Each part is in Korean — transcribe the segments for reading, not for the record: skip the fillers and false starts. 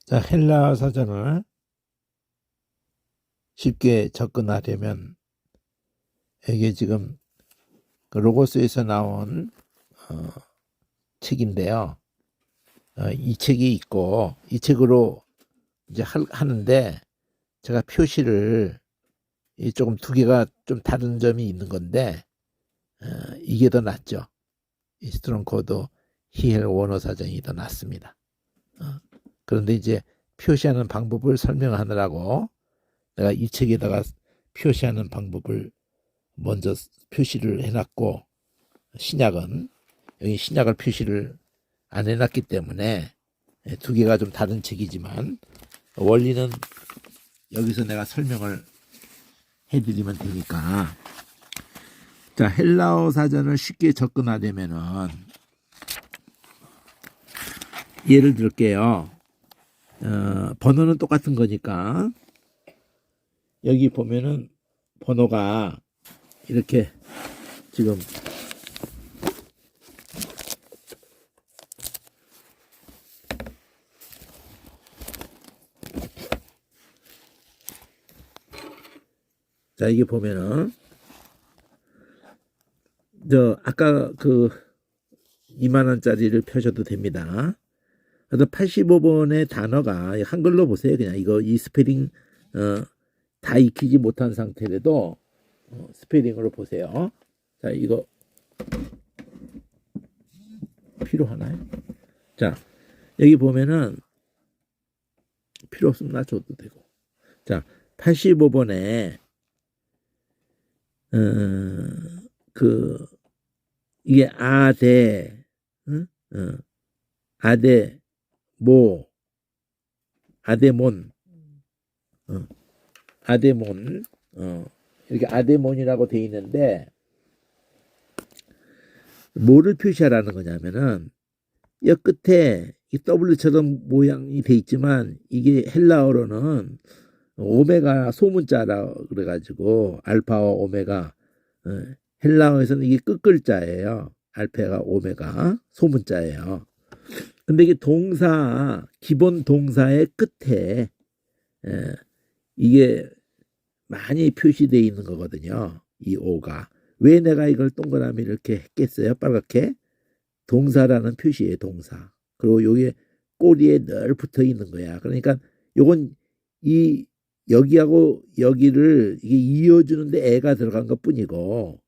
자, 헬라 사전을 쉽게 접근하려면 이게 지금 그 로고스에서 나온 책인데요. 이 책이 있고 이 책으로 이제 하는데 제가 표시를 이 조금 두 개가 좀 다른 점이 있는 건데 이게 더 낫죠. 이 스트롱코드 히엘 원어 사전이 더 낫습니다. 그런데 이제 표시하는 방법을 설명하느라고 내가 이 책에다가 표시하는 방법을 먼저 표시를 해놨고 신약은 여기 신약을 표시를 안 해놨기 때문에 두 개가 좀 다른 책이지만 원리는 여기서 내가 설명을 해드리면 되니까. 자, 헬라어 사전을 쉽게 접근하려면은 예를 들게요. 번호는 똑같은 거니까 여기 보면은 번호가 이렇게 지금 자, 이게 보면은 아까 그 2만 원짜리를 펴셔도 됩니다. 그래서 85번의 단어가 한글로 보세요. 그냥 이 스페링 다 익히지 못한 상태라도 스페링으로 보세요. 자, 이거 필요하나요? 자, 여기 보면은 필요 없으면 나 줘도 되고. 자, 85번에 이게 아대, 아대, 아데몬, 아데몬, 이렇게 아데몬이라고 돼 있는데 뭐를 표시하라는 거냐면은 여 끝에 이 W처럼 모양이 돼 있지만 이게 헬라어로는 오메가 소문자라 그래가지고 알파와 오메가, 헬라어에서는 이게 끝글자예요. 알파가 오메가 소문자예요. 근데 이게 동사 기본 동사의 끝에 이게 많이 표시되어 있는 거거든요. 이 오가. 왜 내가 이걸 동그라미 이렇게 했겠어요? 빨갛게. 동사라는 표시예요. 동사. 그리고 요게 꼬리에 늘 붙어 있는 거야. 그러니까 요건 여기하고 여기를 이게 이어주는데 애가 들어간 것 뿐이고,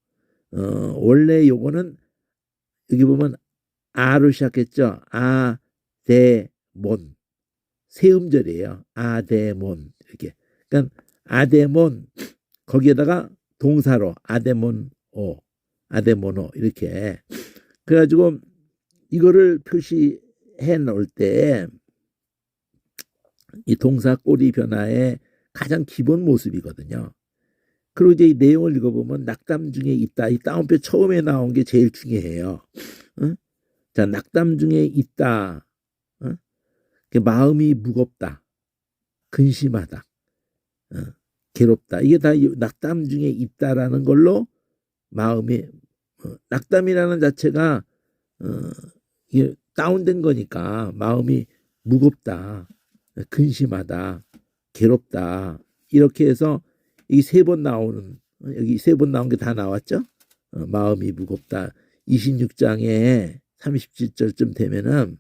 원래 요거는 여기 보면 아로 시작했죠. 아데몬. 세음절이에요. 아데몬. 이렇게. 그러니까 아데몬 거기에다가 동사로 아데몬오, 아데모노 이렇게. 그래가지고 이거를 표시해 놓을 때 이 동사 꼬리 변화의 가장 기본 모습이거든요. 그리고 이제 이 내용을 읽어보면 낙담 중에 있다. 이 따옴표 처음에 나온 게 제일 중요해요. 자, 낙담 중에 있다. 마음이 무겁다. 근심하다. 괴롭다. 이게 다 낙담 중에 있다라는 걸로 마음이, 낙담이라는 자체가 이게 다운된 거니까 마음이 무겁다. 근심하다. 괴롭다. 이렇게 해서 이 세 번 나오는, 여기 세 번 나온 게 다 나왔죠? 마음이 무겁다. 26장에 37절쯤 되면은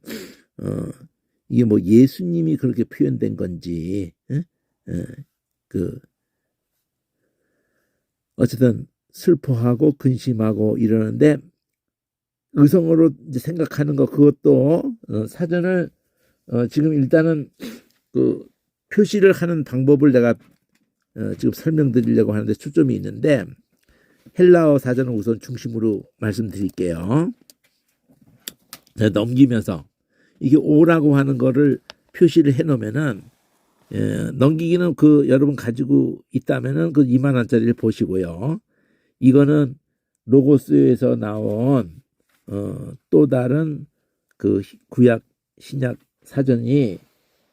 이게 뭐 예수님이 그렇게 표현된 건지, 어쨌든 슬퍼하고 근심하고 이러는데 의성어로 이제 생각하는 거 그것도 사전을 지금 일단은 그 표시를 하는 방법을 내가 지금 설명드리려고 하는데 초점이 있는데 헬라어 사전을 우선 중심으로 말씀드릴게요. 넘기면서 이게 오라고 하는 거를 표시를 해 놓으면은 넘기기는 여러분 가지고 있다면은 그 2만 원짜리를 보시고요. 이거는 로고스에서 나온 또 다른 그 구약 신약 사전이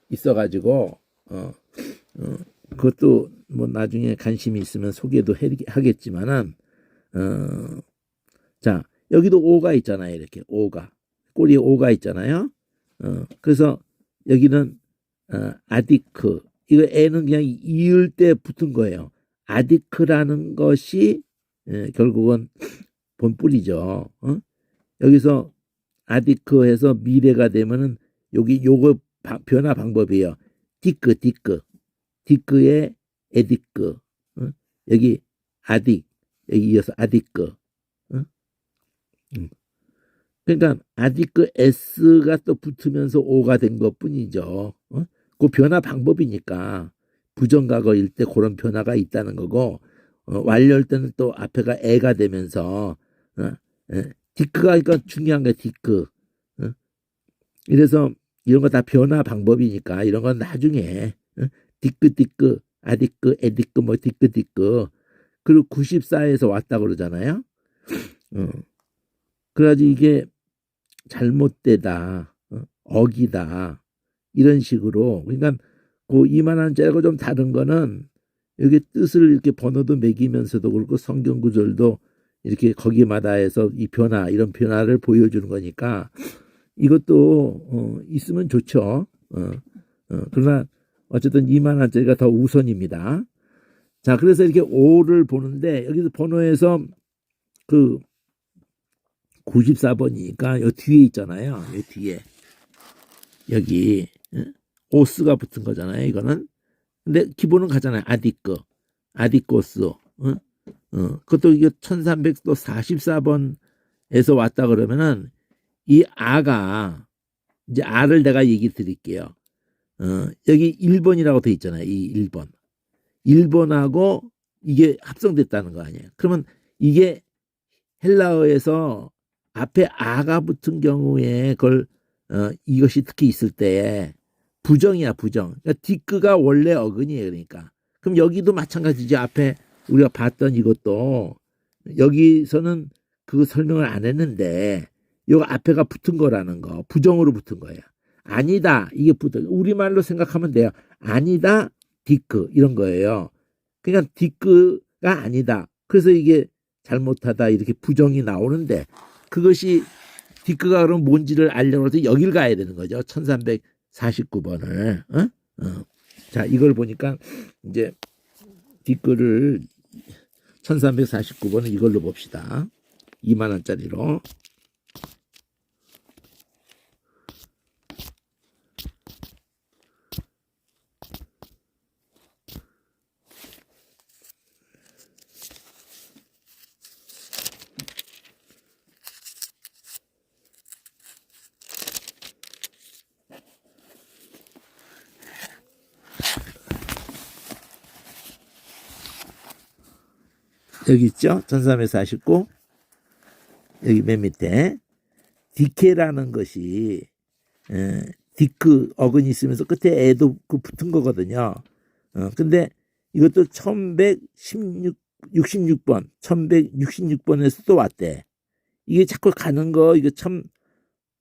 있어가지고 그것도 뭐 나중에 관심이 있으면 소개도 하겠지만은 자, 여기도 오가 있잖아요. 이렇게 오가 꼬리에 오가 있잖아요. 그래서 여기는 아디크. 이거 에는 그냥 이을 때 붙은 거예요. 아디크라는 것이 결국은 본뿌리죠. 여기서 아디크해서 미래가 되면은 여기 요거 변화 방법이에요. 디크. 디크의 에디크. 여기 아딕. 여기 이어서 아디크. 그러니까 아디크 S가 또 붙으면서 O가 된 것뿐이죠. 그 변화 방법이니까 부정과거일 때 그런 변화가 있다는 거고 완료일 때는 또 앞에가 애가 되면서 디크가 그러니까 중요한 게 디크. 이래서 이런 거 다 변화 방법이니까 이런 건 나중에 디크 아디크 에디크 뭐 디크 그리고 94에서 왔다 그러잖아요. 그래가지고 이게 잘못되다, 어기다 이런 식으로 그러니까 그 2만원짜리하고 좀 다른 거는 여기 뜻을 이렇게 번호도 매기면서도 그렇고 성경 구절도 이렇게 거기마다 해서 이 변화 이런 변화를 보여주는 거니까 이것도 있으면 좋죠. 그러나 어쨌든 2만원짜리가 더 우선입니다. 자, 그래서 이렇게 5를 보는데 여기서 번호에서 그 94번이니까 여기 뒤에 있잖아요. 여기 뒤에 여기 오스가 붙은 거잖아요. 이거는 근데 기본은 가잖아요. 아디코스. 그것도 이게 1344번에서 왔다 그러면은 이 아가 이제 아를 내가 얘기 드릴게요. 여기 1번이라고 돼 있잖아요. 이 1번. 1번하고 이게 합성됐다는 거 아니에요. 그러면 이게 헬라어에서 앞에 아가 붙은 경우에 그걸 이것이 특히 있을 때 부정이야 부정. 그러니까 디크가 원래 어근이에요. 그러니까 그럼 여기도 마찬가지죠. 앞에 우리가 봤던 이것도 여기서는 그 설명을 안 했는데 요 앞에가 붙은 거라는 거 부정으로 붙은 거예요. 아니다 이게 붙어 우리말로 생각하면 돼요. 아니다 디크 이런 거예요. 그러니까 디크가 아니다. 그래서 이게 잘못하다 이렇게 부정이 나오는데 그것이 디크가 그럼 뭔지를 알려고 해서 여길 가야 되는 거죠. 1349번을. 자, 이걸 보니까 이제 디크를 1349번은 이걸로 봅시다. 2만원짜리로. 여기 있죠? 1349. 여기 맨 밑에 디케라는 것이 디크 어근이 있으면서 끝에 애도 그 붙은 거거든요. 근데 이것도 1166번 1166번에서 또 왔대. 이게 자꾸 가는 거 이거 참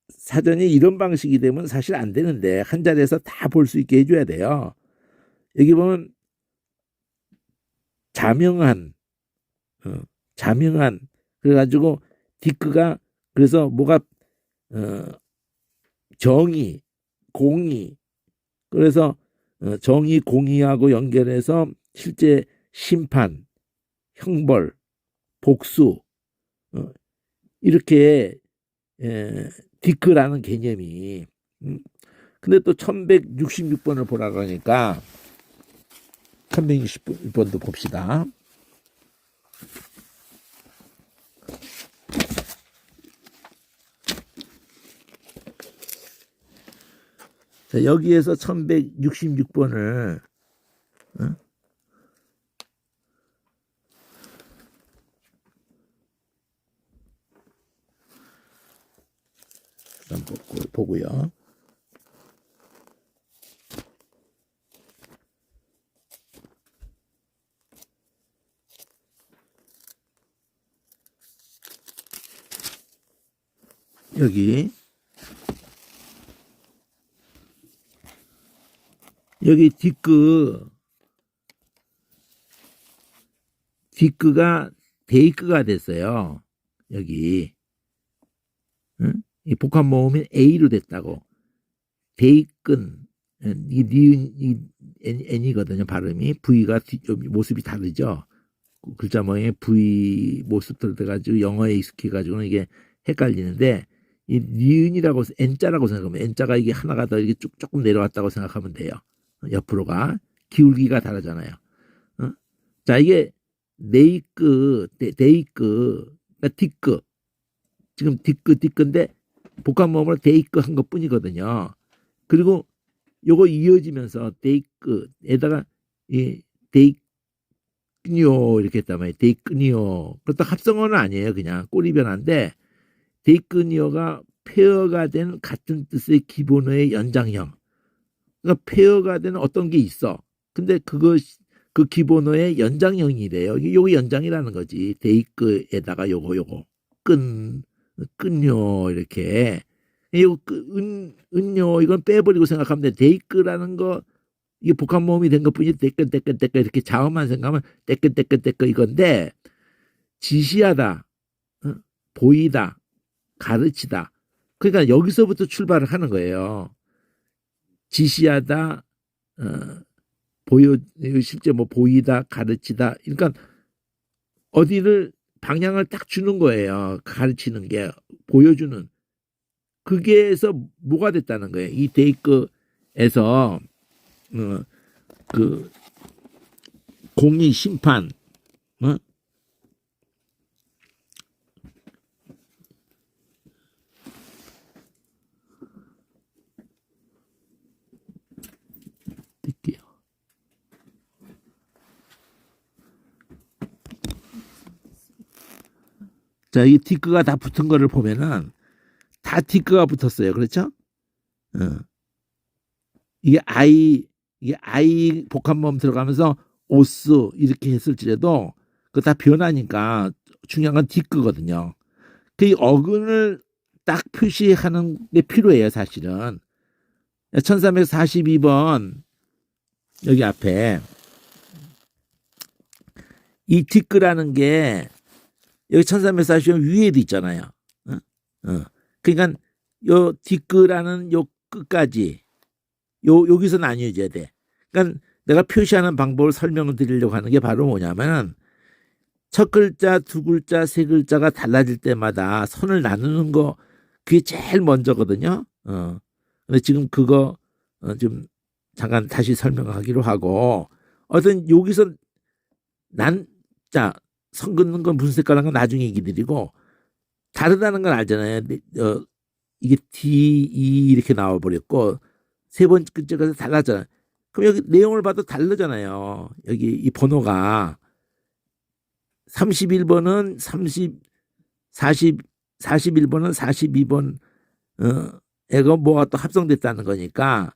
사전이 이런 방식이 되면 사실 안 되는데 한 자리에서 다 볼 수 있게 해줘야 돼요. 여기 보면 자명한 그래가지고 디크가 그래서 뭐가 정의 공의 그래서 정의 공의하고 연결해서 실제 심판 형벌 복수 이렇게 디크라는 개념이 근데 또 1166번을 보라 그러니까 1166번도 봅시다. 자, 여기에서 1166번을 한번 보고요. 여기 디크가 데이크가 됐어요. 여기 이 복합 모음이 A로 됐다고. 데이큰 이 니은이 n이거든요. 발음이 V가 모습이 다르죠. 글자 모양의 V 모습들 돼가지고 영어에 익숙해가지고는 이게 헷갈리는데 이 니은이라고 n자라고 생각하면 n자가 이게 하나가 더 이게 쭉 조금 내려왔다고 생각하면 돼요. 옆으로가 기울기가 다르잖아요. 어? 자 이게 네이크 데이크 그러니까 디크 지금 디크인데 복합모음으로 데이크 한 것뿐이거든요. 그리고 요거 이어지면서 데이크에다가 이 데이크니오 이렇게 했단 말이에요. 데이크니오. 그렇다고 합성어는 아니에요. 그냥 꼬리 변화인데 데이크니오가 페어가 된 같은 뜻의 기본어의 연장형. 그러니까 페어가 된 어떤 게 있어. 근데 그 기본어의 연장형이래요. 요거 연장이라는 거지. 데이크에다가 요거 끈요 이렇게. 이거 은요 이건 빼버리고 생각하면 돼. 데이크라는 거 이게 복합모음이 된 것뿐이 데끌 이렇게 자음만 생각하면 데끌 이건데 지시하다, 보이다, 가르치다. 그러니까 여기서부터 출발을 하는 거예요. 지시하다, 실제 뭐 보이다, 가르치다. 그러니까 어디를 방향을 딱 주는 거예요. 가르치는 게 보여주는. 그게에서 뭐가 됐다는 거예요. 이 데이크에서 그 공의 심판, 뜰게요. 자, 이 디크가 다 붙은 거를 보면은 다 디크가 붙었어요. 그렇죠? 이게 I 복합모음 들어가면서 오스 이렇게 했을지라도 그거 다 변하니까 중요한 건 디크거든요. 그 어근을 딱 표시하는 게 필요해요. 사실은 1342번 여기 앞에 이 디크라는 게 여기 1340번 위에도 있잖아요. 그러니까 요 디크라는 요 끝까지 여기서 나뉘어져야 돼. 그러니까 내가 표시하는 방법을 설명을 드리려고 하는 게 바로 뭐냐면 첫 글자, 두 글자, 세 글자가 달라질 때마다 선을 나누는 거 그게 제일 먼저거든요. 근데 지금 그거 좀 잠깐 다시 설명하기로 하고 어떤 여기서 선 긋는 건 무슨 색깔인 건 나중에 얘기 드리고 다르다는 건 알잖아요. 이게 D, E 이렇게 나와버렸고 세 번째 글자가 달라져요. 그럼 여기 내용을 봐도 다르잖아요. 여기 이 번호가 31번은 41번은 42번 애가 뭐가 또 합성됐다는 거니까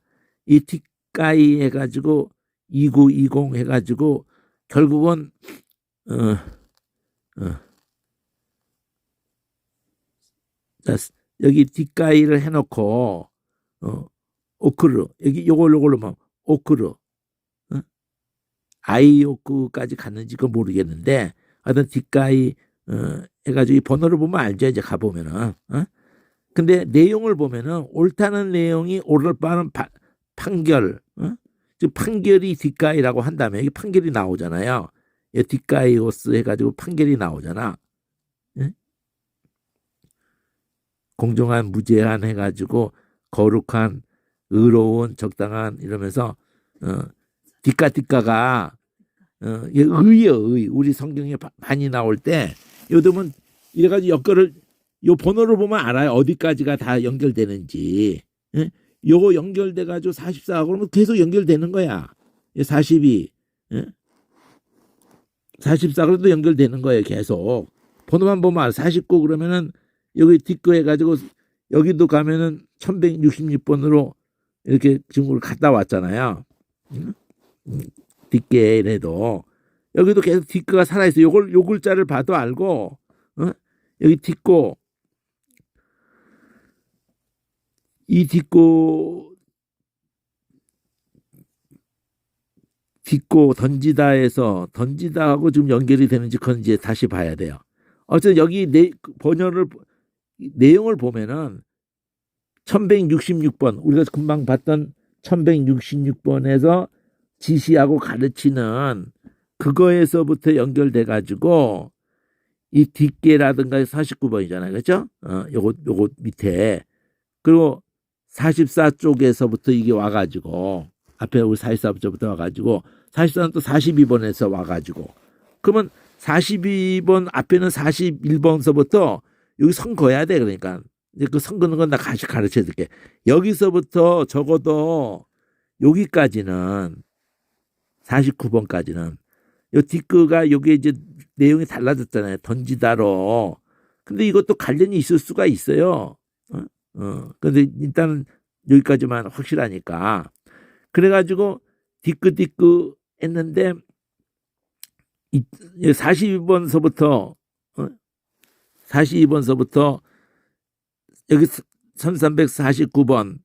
이 뒷가이 해가지고 2920 해가지고 결국은 여기 뒷가이를 해놓고 오크르 여기 요걸로 막 오크르 아이오크까지 갔는지 그건 모르겠는데 하여튼 뒷가이 해가지고 이 번호를 보면 알죠. 이제 가보면은 근데 내용을 보면은 옳다는 내용이 오를 바는 판결 즉 판결이 뒷가이라고 한다면 이게 판결이 나오잖아요. 뒷가이오스 해가지고 판결이 나오잖아. 공정한 무제한 해가지고 거룩한 의로운 적당한 이러면서 뒷가가 의요. 우리 성경에 많이 나올 때 요즘은 이래가지고 엮어를 요 번호를 보면 알아요. 어디까지가 다 연결되는지. 요거 연결돼가지고 44하고 그러면 계속 연결되는 거야. 42 44 그래도 연결되는 거예요. 계속 번호만 보면 알아. 49 그러면은 여기 뒷거 해가지고 여기도 가면은 1166번으로 이렇게 지금 갔다 왔잖아요. 뒷게에도 여기도 계속 뒷거가 살아있어. 요 글자를 봐도 알고 여기 뒷거 이 뒷거 던지다에서 던지다하고 지금 연결이 되는지 그건 이제 다시 봐야 돼요. 어쨌든 여기 번역을 내용을 보면은 1166번 우리가 금방 봤던 1166번에서 지시하고 가르치는 그거에서부터 연결돼 가지고 이 뒷계라든가 49번이잖아요. 그렇죠? 요거 밑에. 그리고 44쪽에서부터 이게 와가지고 앞에 우리 44쪽부터 와가지고 44는 또 42번에서 와가지고 그러면 42번 앞에는 41번서부터 여기 선 그어야 돼. 그러니까 이제 그 선 그는 건 나 같이 가르쳐 줄게. 여기서부터 적어도 여기까지는 49번까지는 요 뒷거가 요게 이제 내용이 달라졌잖아요. 던지다로. 근데 이것도 관련이 있을 수가 있어요. 근데 일단은 여기까지만 확실하니까. 그래가지고 뒷거 했는데 42번서부터 42번서부터 여기 1349번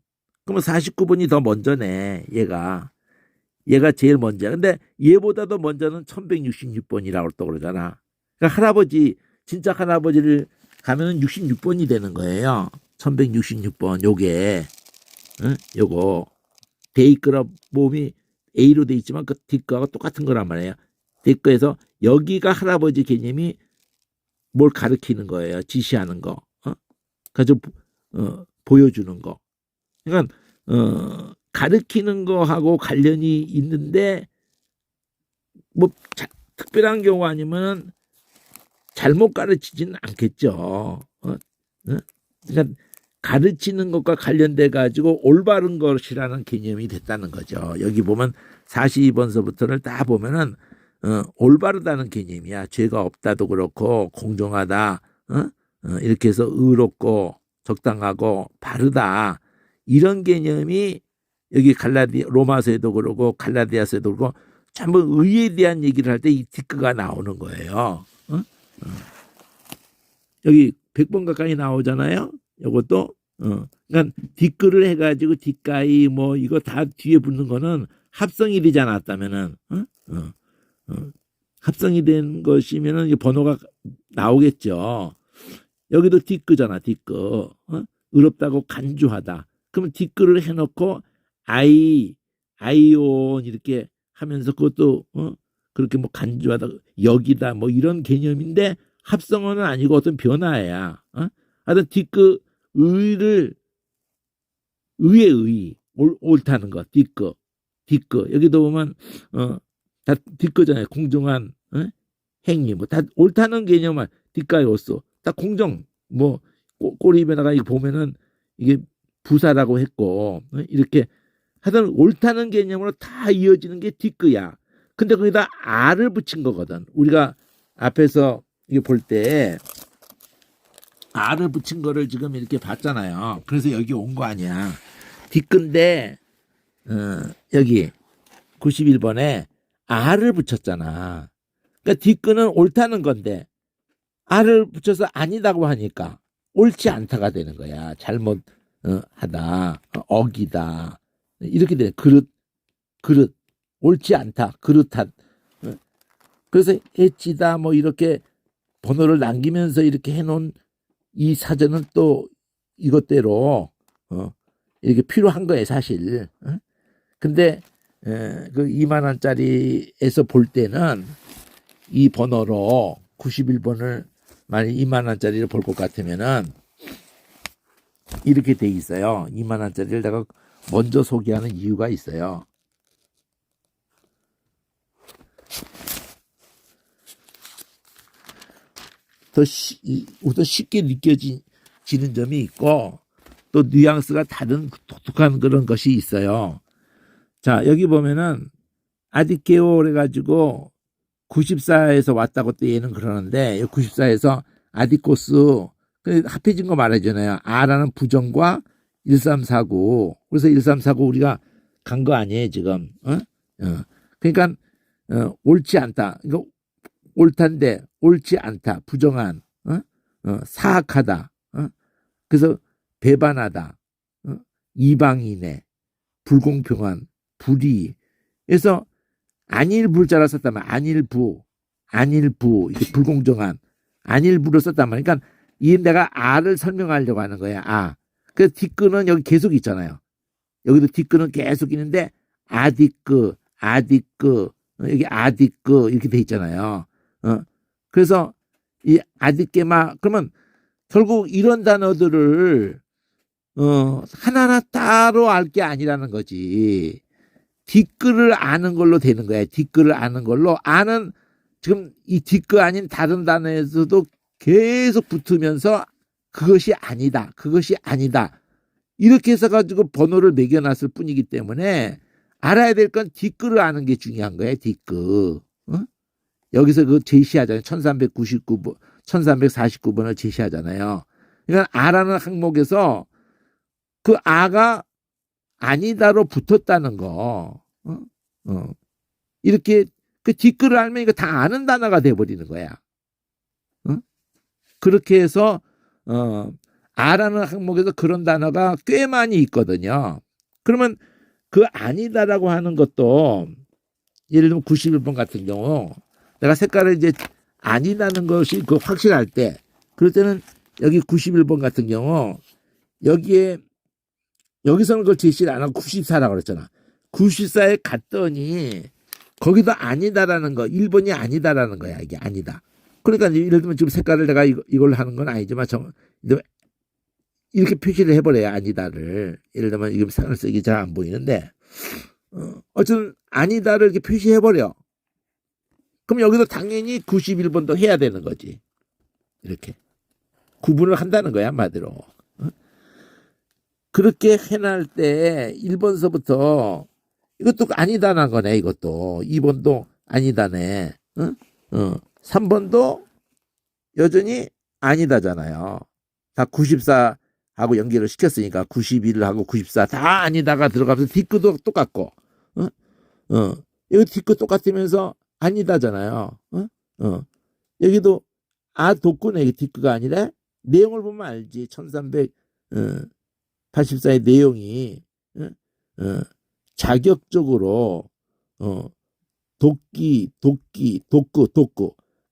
그러면 49번이 더 먼저네. 얘가 제일 먼저야. 근데 얘보다도 먼저는 1166번이라고 또 그러잖아. 그러니까 할아버지 진짜 할아버지를 가면은 66번이 되는 거예요. 1166번 요게 요거 데이크라 몸이 A로 돼 있지만 그 뒷거하고 똑같은 거란 말이에요. 뒷거에서 여기가 할아버지 개념이 뭘 가르치는 거예요. 지시하는 거. 가지고 보여주는 거. 그러니까 가르치는 거하고 관련이 있는데 뭐 특별한 경우 아니면 잘못 가르치지는 않겠죠. 그러니까 가르치는 것과 관련돼 가지고 올바른 것이라는 개념이 됐다는 거죠. 여기 보면 42번서부터를 다 보면은 올바르다는 개념이야. 죄가 없다도 그렇고 공정하다. 이렇게 해서 의롭고 적당하고 바르다. 이런 개념이 여기 로마서에도 그러고 갈라디아서에도 그러고 전부 의에 대한 얘기를 할 때 이 뒷거가 나오는 거예요. 여기 100번 가까이 나오잖아요. 이것도 그러니까 뒷거를 해가지고 뒷가이 뭐 이거 다 뒤에 붙는 거는 합성이 되지 않았다면은 합성이 된 것이면은 번호가 나오겠죠. 여기도 뒷거잖아. 뒷거 의롭다고 간주하다. 그러면 뒷거를 해놓고 아이온 이렇게 하면서 그것도 그렇게 뭐 간주하다 여기다 뭐 이런 개념인데 합성어는 아니고 어떤 변화야. 하여튼 뒷거 의의 옳다는 거 뒷거 여기도 보면 다 뒷거잖아요. 공정한 행위 뭐 다 옳다는 개념만 뒷가에 없어. 다 공정 뭐 꼬리에다가 이거 보면은 이게 부사라고 했고 이렇게 하여튼 옳다는 개념으로 다 이어지는 게 뒷거야. 근데 거기다 R을 붙인 거거든. 우리가 앞에서 이게 볼 때 R을 붙인 거를 지금 이렇게 봤잖아요. 그래서 여기 온 거 아니야. 뒷건데 여기 91번에 R을 붙였잖아. 그러니까 뒷건은 옳다는 건데 R을 붙여서 아니다고 하니까 옳지 않다가 되는 거야. 잘못 하다, 어기다 이렇게 돼. 그릇 옳지 않다, 그릇한. 그래서 해치다 뭐 이렇게 번호를 남기면서 이렇게 해놓은 이 사전은 또 이것대로 이렇게 필요한 거예요, 사실. 근데 그 2만 원짜리에서 볼 때는 이 번호로 91번을 만약 2만 원짜리를 볼 것 같으면은 이렇게 돼 있어요. 2만 원짜리를 내가 먼저 소개하는 이유가 있어요. 더 쉽게 느껴지는 점이 있고 또 뉘앙스가 다른 독특한 그런 것이 있어요. 자, 여기 보면은 아디케오 그래가지고 94에서 왔다고 또 얘는 그러는데 94에서 아디코스 합해진 거 말하잖아요. R라는 부정과 1349 그래서 1349 우리가 간 거 아니에요 지금. 그러니까 옳지 않다. 그러니까 옳단데 옳지 않다. 부정한 사악하다. 그래서 배반하다. 이방인의 불공평한 불의. 그래서 안일부자라 썼단 말이야. 안일부 이게 불공정한 안일부로 썼단 말이야. 그러니까 이 내가 R을 설명하려고 하는 거야. 그래서 뒷글은 여기 계속 있잖아요. 여기도 디크는 계속 있는데 아디크, 아디크, 여기 아디크 이렇게 돼 있잖아요. 그래서 이 아디케마 그러면 결국 이런 단어들을 하나하나 따로 알 게 아니라는 거지. 디크를 아는 걸로 되는 거야. 디크를 아는 걸로 아는 지금 이 디크 아닌 다른 단어에서도 계속 붙으면서 그것이 아니다. 그것이 아니다. 이렇게 해서 가지고 번호를 매겨놨을 뿐이기 때문에 알아야 될 건 디크를 아는 게 중요한 거예요. 디크. 여기서 그 제시하잖아요. 1399번, 1349번을 제시하잖아요. 그러니까 아라는 항목에서 그 아가 아니다로 붙었다는 거. 이렇게 그 디크를 알면 이거 다 아는 단어가 돼버리는 거야. 그렇게 해서 아라는 항목에서 그런 단어가 꽤 많이 있거든요. 그러면 그 아니다라고 하는 것도 예를 들면 91번 같은 경우 내가 색깔을 이제 아니다는 것이 그 확실할 때 그럴 때는 여기 91번 같은 경우 여기서는 그걸 제시를 안 하고 94라고 그랬잖아. 94에 갔더니 거기도 아니다라는 거 1번이 아니다라는 거야. 이게 아니다. 그러니까 예를 들면 지금 색깔을 내가 이걸 하는 건 아니지만 이렇게 표시를 해버려야 아니다를. 예를 들면 이게 색을 쓰기 잘 안 보이는데 어쨌든 아니다를 이렇게 표시해버려. 그럼 여기도 당연히 91번도 해야 되는 거지. 이렇게 구분을 한다는 거야 한마디로. 그렇게 해낼 때 1번서부터 이것도 아니다는 거네. 이것도 2번도 아니다네. 3번도 여전히 아니다잖아요. 다 94하고 연결을 시켰으니까 91하고 94 다 아니다가 들어가면서 디크도 똑같고 여기 디크 똑같으면서 아니다잖아요. 여기도 독구네. 디크가 아니라 내용을 보면 알지. 1384의 내용이 자격적으로 도끼, 독구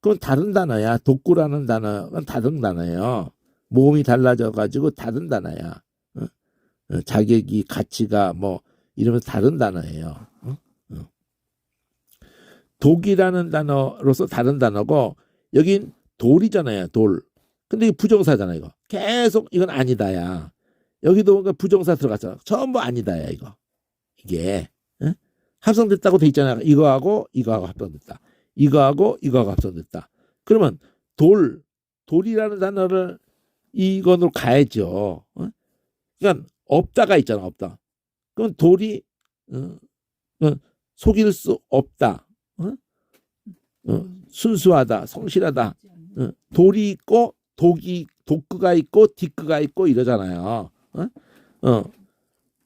그건 다른 단어야. 독구라는 단어는 다른 단어예요. 모음이 달라져 가지고 다른 단어야. 자격이 가치가 뭐 이러면서 다른 단어예요. 독이라는 단어로서 다른 단어고 여긴 돌이잖아요. 돌. 근데 이게 부정사잖아요. 이거 계속 이건 아니다야. 여기도 뭔가 부정사 들어갔잖아. 전부 아니다야. 이게 합성됐다고 돼 있잖아요. 이거하고 합성됐다. 이거하고 합성됐다. 그러면 돌이라는 단어를 이건으로 가야죠. 그러니까 없다가 있잖아. 없다. 그럼 돌이 속일 수 없다. 순수하다, 성실하다. 돌이 있고 독구가 있고 디크가 있고 이러잖아요.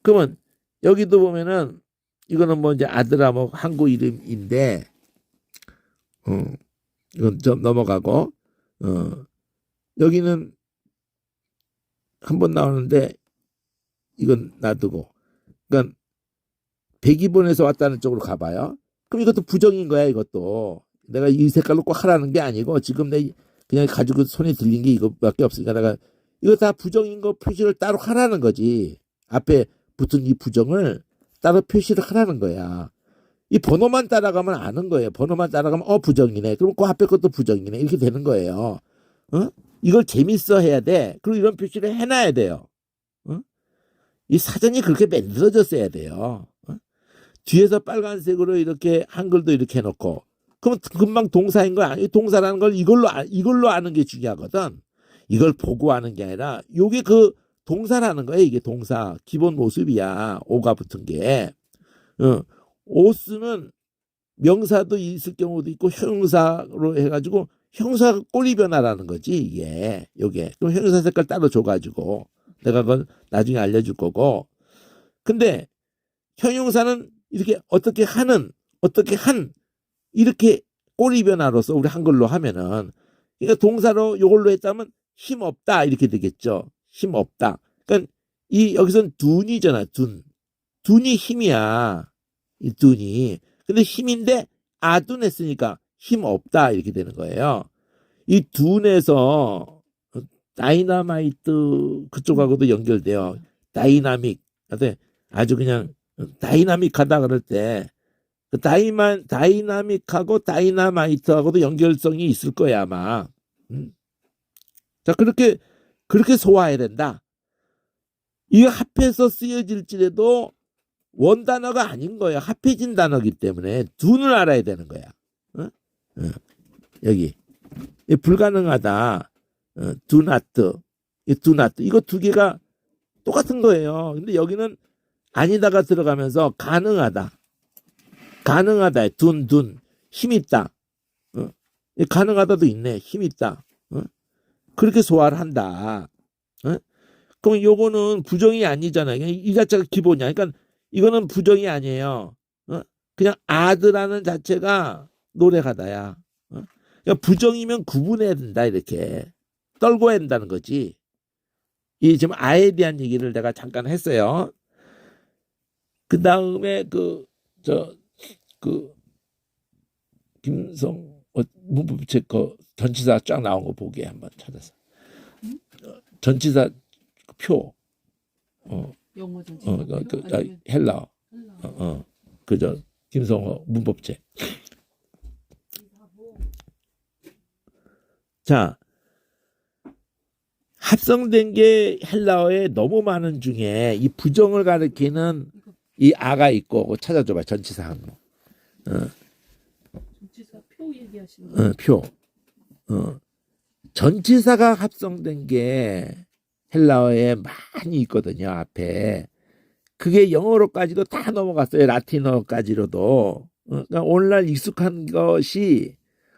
그러면 여기도 보면은 이거는 뭐 이제 아드라 뭐 한국 이름인데 이건 좀 넘어가고 여기는 한 번 나오는데 이건 놔두고 그러니까 102번에서 왔다는 쪽으로 가봐요. 그럼 이것도 부정인 거야. 이것도 내가 이 색깔로 꼭 하라는 게 아니고 지금 내 그냥 가지고 손에 들린 게 이거밖에 없으니까 내가 이거 다 부정인 거 표시를 따로 하라는 거지. 앞에 붙은 이 부정을 따로 표시를 하라는 거야. 이 번호만 따라가면 아는 거예요. 번호만 따라가면 부정이네. 그럼 그 앞에 것도 부정이네. 이렇게 되는 거예요. 이걸 재밌어 해야 돼. 그리고 이런 표시를 해놔야 돼요. 이 사전이 그렇게 만들어졌어야 돼요. 뒤에서 빨간색으로 이렇게 한글도 이렇게 해놓고 그러면 금방 동사인 거 아니에요. 동사라는 걸 이걸로 아는 게 중요하거든. 이걸 보고 아는 게 아니라 요게 그 동사라는 거예요. 이게 동사 기본 모습이야. 오가 붙은 게. 오스는 명사도 있을 경우도 있고 형용사로 해가지고 형사 꼬리 변화라는 거지 이게. 요게. 그럼 형용사 색깔 따로 줘가지고 내가 그건 나중에 알려줄 거고. 근데 형용사는 이렇게 어떻게 한 이렇게 꼬리 변화로서 우리 한글로 하면은 그러니까 동사로 요걸로 했다면 힘없다 이렇게 되겠죠. 힘없다. 그러니까 이 여기선 둔이잖아. 둔이 힘이야. 이 둔이. 근데 힘인데 아둔했으니까 힘없다 이렇게 되는 거예요. 이 둔에서 다이나마이트 그쪽하고도 연결돼요. 다이나믹. 아주 그냥 다이나믹하다 그럴 때 그 다이나믹하고 다이나마이트하고도 연결성이 있을 거야 아마. 자 그렇게 소화해야 된다. 이게 합해서 쓰여질지라도 원단어가 아닌 거예요. 합해진 단어이기 때문에 둔을 알아야 되는 거야. 어? 어. 여기 불가능하다. do not, do not. 이거 두 개가 똑같은 거예요. 근데 여기는 아니다가 들어가면서 가능하다. 가능하다. 둔. 힘있다. 가능하다도 있네. 힘있다. 그렇게 소화를 한다. 그럼 요거는 부정이 아니잖아요. 이 자체가 기본이야. 그러니까 이거는 부정이 아니에요. 그냥 아드라는 자체가 노래하다야. 그러니까 부정이면 구분해야 된다. 이렇게 떨궈야 된다는 거지. 이 지금 아에 대한 얘기를 내가 잠깐 했어요. 그 다음에 김성 문법책 전치사 쫙 나온 거 보게 한번 찾아서. 전치사 표. 영어 전치사 표? 헬라. 그죠. 김성호 문법책. 자, 합성된 게 헬라어에 너무 많은 중에 이 부정을 가리키는 이 아가 있고 그거 찾아줘봐. 전치사 항목. 전치사 표 얘기하시는 거예요? 표. 전치사가 합성된 게 헬라어에 많이 있거든요. 앞에. 그게 영어로까지도 다 넘어갔어요. 라틴어까지로도. 그러니까 오늘날 익숙한 것이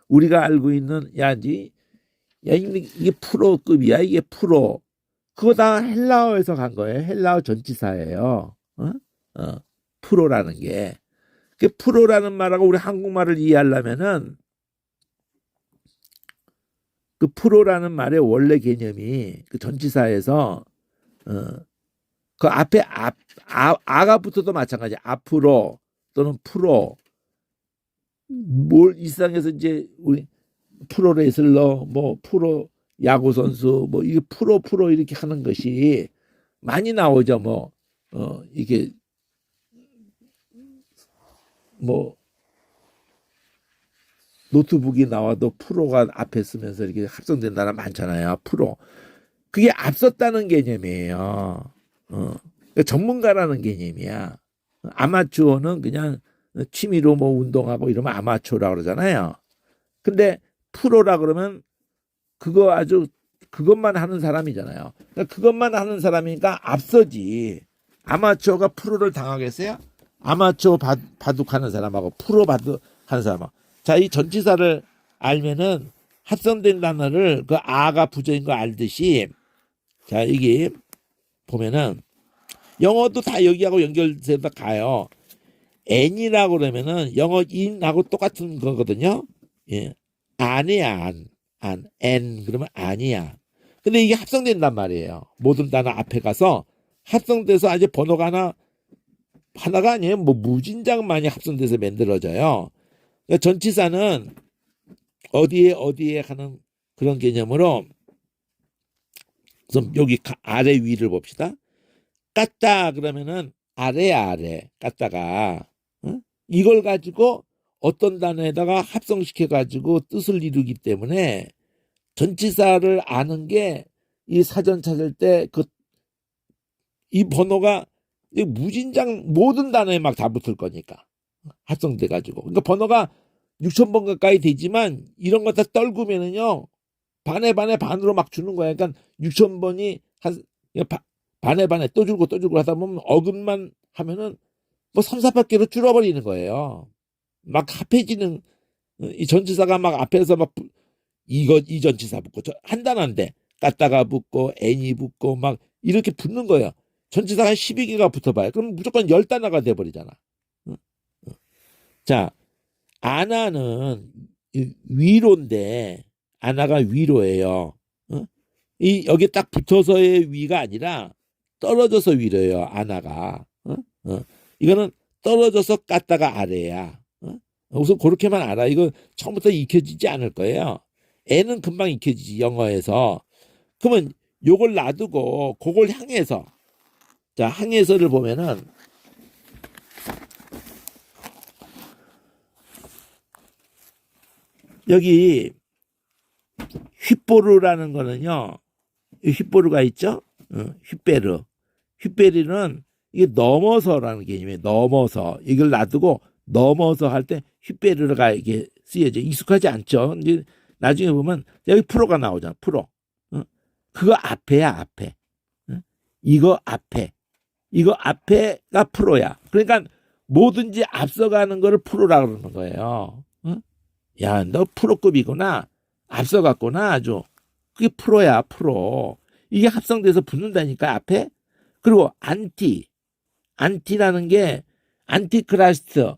우리가 알고 있는 이게 프로급이야. 이게 프로. 그거 다 헬라어에서 간 거예요. 헬라어 전치사예요. 프로라는 게. 그 프로라는 말하고 우리 한국말을 이해하려면은 그 프로라는 말의 원래 개념이 그 전치사에서 그 앞에 아가 붙어도 마찬가지. 앞으로 또는 프로. 뭘 일상에서 이제 우리 프로레슬러, 뭐 프로 야구 선수, 뭐 이게 프로 이렇게 하는 것이 많이 나오죠. 뭐 이게 뭐 노트북이 나와도 프로가 앞에 쓰면서 이렇게 합성된 단어 많잖아요. 프로. 그게 앞섰다는 개념이에요. 그러니까 전문가라는 개념이야. 아마추어는 그냥 취미로 뭐 운동하고 이러면 아마추어라고 그러잖아요. 근데 프로라 그러면 그것만 하는 사람이잖아요. 그러니까 그것만 하는 사람이니까 앞서지. 아마추어가 프로를 당하겠어요? 아마추어 바둑하는 사람하고 프로 바둑하는 사람하고. 자, 이 전치사를 알면은 합성된 단어를 그 아가 부정인 거 알듯이, 자, 여기 보면은 영어도 다 여기하고 연결돼서 가요. N이라고 그러면은 영어 in하고 똑같은 거거든요. 예. 아니야, 안. N 그러면 아니야. 근데 이게 합성된단 말이에요. 모든 단어 앞에 가서 합성돼서 아주 번호가 하나가 아니에요. 뭐 무진장 많이 합성돼서 만들어져요. 그러니까 전치사는 어디에 하는 그런 개념으로, 그럼 여기 아래 위를 봅시다. 깠다 그러면은 아래 깠다가 이걸 가지고 어떤 단어에다가 합성시켜 가지고 뜻을 이루기 때문에 전치사를 아는 게 이 사전 찾을 때 이 번호가 무진장 모든 단어에 막 다 붙을 거니까 합성돼 가지고. 그러니까 번호가 6,000번 가까이 되지만 이런 거 다 떨구면은요 반으로 막 주는 거야. 그러니까 6,000번이 반에 또 줄고 하다 보면 어근만 하면은 뭐 3, 4바퀴로 줄어버리는 거예요. 막 합해지는 이 전치사가 막 앞에서 막 이 전치사 붙고 한 단어인데 깠다가 붙고 N이 붙고 막 이렇게 붙는 거예요. 전치사가 한 12개가 붙어봐요. 그럼 무조건 10단어가 돼버리잖아. 자, 아나는 위로인데 아나가 위로예요. 여기 딱 붙어서의 위가 아니라 떨어져서 위로예요. 아나가. 이거는 떨어져서 깠다가 아래야. 우선 그렇게만 알아. 이거 처음부터 익혀지지 않을 거예요. 애는 금방 익혀지지 영어에서. 그러면 요걸 놔두고 그걸 향해서, 자, 항해서를 보면은 여기 휘뽀르라는 거는요. 휘뽀르가 있죠? 휘베르. 휘베르는 이게 넘어서라는 개념이에요. 넘어서. 이걸 놔두고 넘어서 할 때 휘베르가 이게 쓰여져. 익숙하지 않죠? 이제 나중에 보면 여기 프로가 나오잖아. 프로. 그거 앞에야, 앞에. 이거 앞에. 이거 앞에가 프로야. 그러니까 뭐든지 앞서가는 거를 프로라고 그러는 거예요. 야, 너 프로급이구나. 앞서갔구나, 아주. 그게 프로야, 프로. 이게 합성돼서 붙는다니까, 앞에. 그리고 안티라는 게 안티크라이스트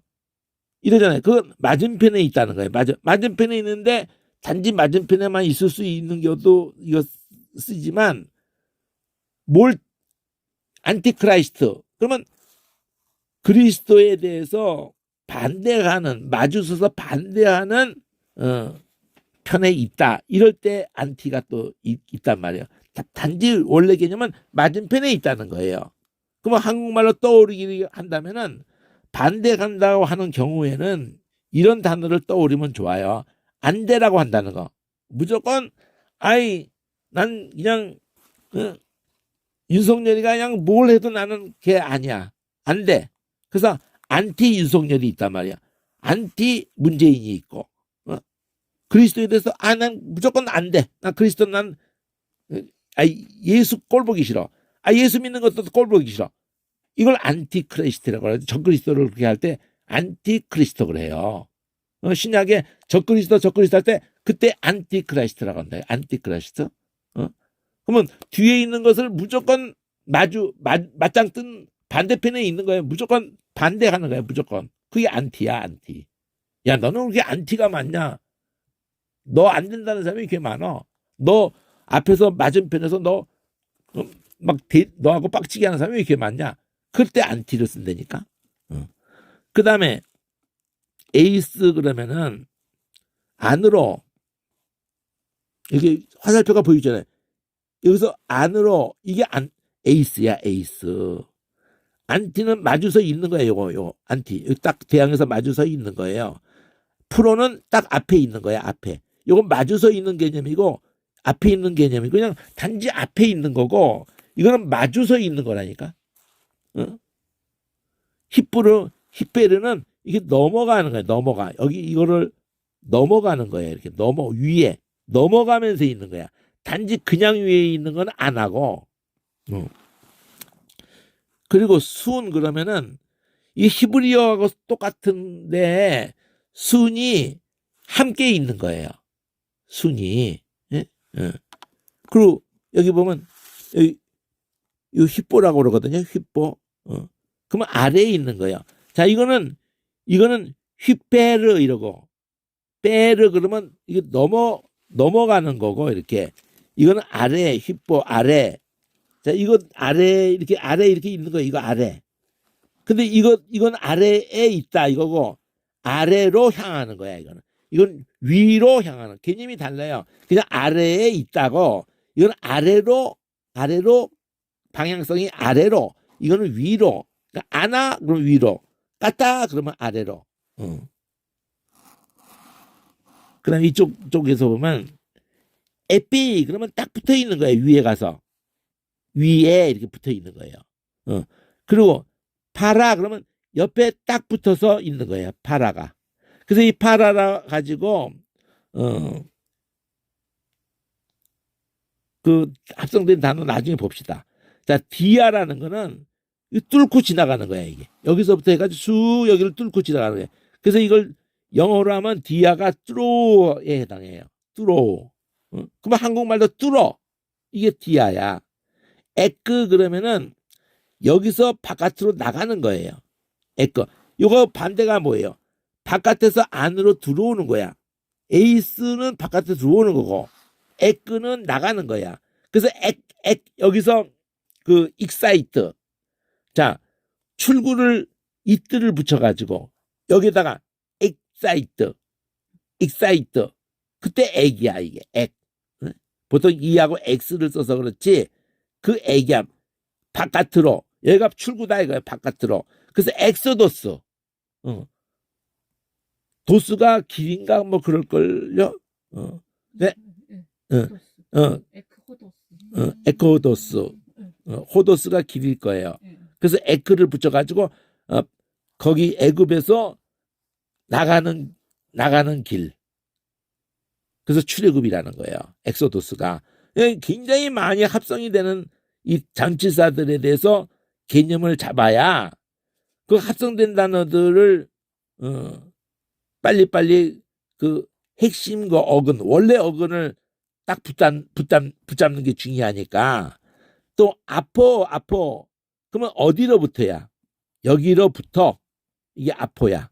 이러잖아요. 그건 맞은편에 있다는 거예요. 맞은편에 있는데 단지 맞은편에만 있을 수 있는 것도 이거 쓰지만 뭘 안티크라이스트 그러면 그리스도에 대해서 반대하는 마주서서 반대하는 편에 있다. 이럴 때 안티가 또 있단 말이에요. 단지 원래 개념은 맞은편에 있다는 거예요. 그러면 한국말로 떠오르기 한다면은 반대한다고 하는 경우에는 이런 단어를 떠올리면 좋아요. 안 돼라고 한다는 거. 무조건 난 그냥 윤석열이가 그냥 뭘 해도 나는 걔 아니야. 안 돼. 그래서 안티 윤석열이 있단 말이야. 안티 문재인이 있고 그리스도에 대해서 난 무조건 안 돼. 나 그리스도 난 예수 꼴 보기 싫어. 예수 믿는 것도 꼴 보기 싫어. 이걸 안티크리스트라고 해요. 적그리스도를 그렇게 할 때 안티크리스토 그래요. 신약에 적그리스도 할 때 그때 안티크리스트라고 한다. 안티크리스트. 그러면 뒤에 있는 것을 무조건 맞짱 뜬 반대편에 있는 거예요. 무조건 반대하는 거예요. 무조건. 그게 안티야, 안티. 야, 너는 그게 안티가 맞냐? 너 안 된다는 사람이 꽤 많아. 너 앞에서 맞은편에서 너하고 빡치게 하는 사람이 왜 이렇게 많냐? 그때 안티를 쓴다니까. 그 다음에 에이스 그러면은 안으로 여기 화살표가 보이잖아요. 여기서 안으로 이게 에이스야, 에이스. 안티는 마주서 있는 거예요. 요거 안티 여기 딱 대항에서 마주서 있는 거예요. 프로는 딱 앞에 있는 거야. 앞에. 요건 마주서 있는 개념이고 앞에 있는 개념이 그냥 단지 앞에 있는 거고 이거는 마주서 있는 거라니까. 힙베르는 이게 넘어가는 거야. 넘어가. 여기 이거를 넘어가는 거야. 이렇게 위에 넘어가면서 있는 거야. 단지 그냥 위에 있는 건 안 하고. 그리고 수은 그러면은 이 히브리어하고 똑같은데 순이 함께 있는 거예요. 순이. 예? 그리고 여기 보면 여기 이 휘뽀라고 그러거든요. 휘뽀. 그러면 아래에 있는 거예요. 자, 이거는 휘베르 이러고 베르 그러면 이게 넘어가는 거고 이렇게 이거는 아래 휘뽀 아래. 자, 이거 아래 이렇게 있는 거예요. 이거 아래. 근데 이건 아래에 있다 이거고 아래로 향하는 거야. 이건 위로 향하는 개념이 달라요. 그냥 아래에 있다고 이건 아래로 방향성이 아래로 이거는 위로. 그러니까 안아 그러면 위로 갔다 그러면 아래로. 그다음 이쪽에서 보면 에피 그러면 딱 붙어 있는 거예요. 위에 가서 위에 이렇게 붙어 있는 거예요. 그리고 파라 그러면 옆에 딱 붙어서 있는 거예요. 파라가. 그래서 이 파라라 가지고 그 합성된 단어 나중에 봅시다. 자, 디아라는 거는 뚫고 지나가는 거야, 이게. 여기서부터 해가지고 쑥 여기를 뚫고 지나가는 거야. 그래서 이걸 영어로 하면 디아가 뚫어에 해당해요. 뚫어. 그러면 한국말도 뚫어. 이게 디아야. 에크 그러면은 여기서 바깥으로 나가는 거예요. 에크. 이거 반대가 뭐예요? 바깥에서 안으로 들어오는 거야. 에이스는 바깥으로 들어오는 거고, 에크는 나가는 거야. 그래서 여기서 그 익사이트. 자, 출구를 이트를 붙여가지고 여기다가 익사이트. 그때 액이야 이게 액. 보통 이하고 X를 써서 그렇지 그 액이야. 바깥으로 여기가 출구다 이거야 바깥으로. 그래서 엑소더스. 도수가 길인가 뭐 그럴걸요. 네. 호도스. 에크호도스. 에코호도스. 호도스가 길일 거예요. 그래서 에크를 붙여가지고 거기 애굽에서 나가는 길. 그래서 출애굽이라는 거예요. 엑소도스가. 굉장히 많이 합성이 되는 이 장치사들에 대해서 개념을 잡아야 그 합성된 단어들을 빨리빨리 그 핵심과 어근, 원래 어근을 딱 붙잡는 게 중요하니까. 또 아포 그러면 어디로부터야? 여기로부터. 이게 아포야.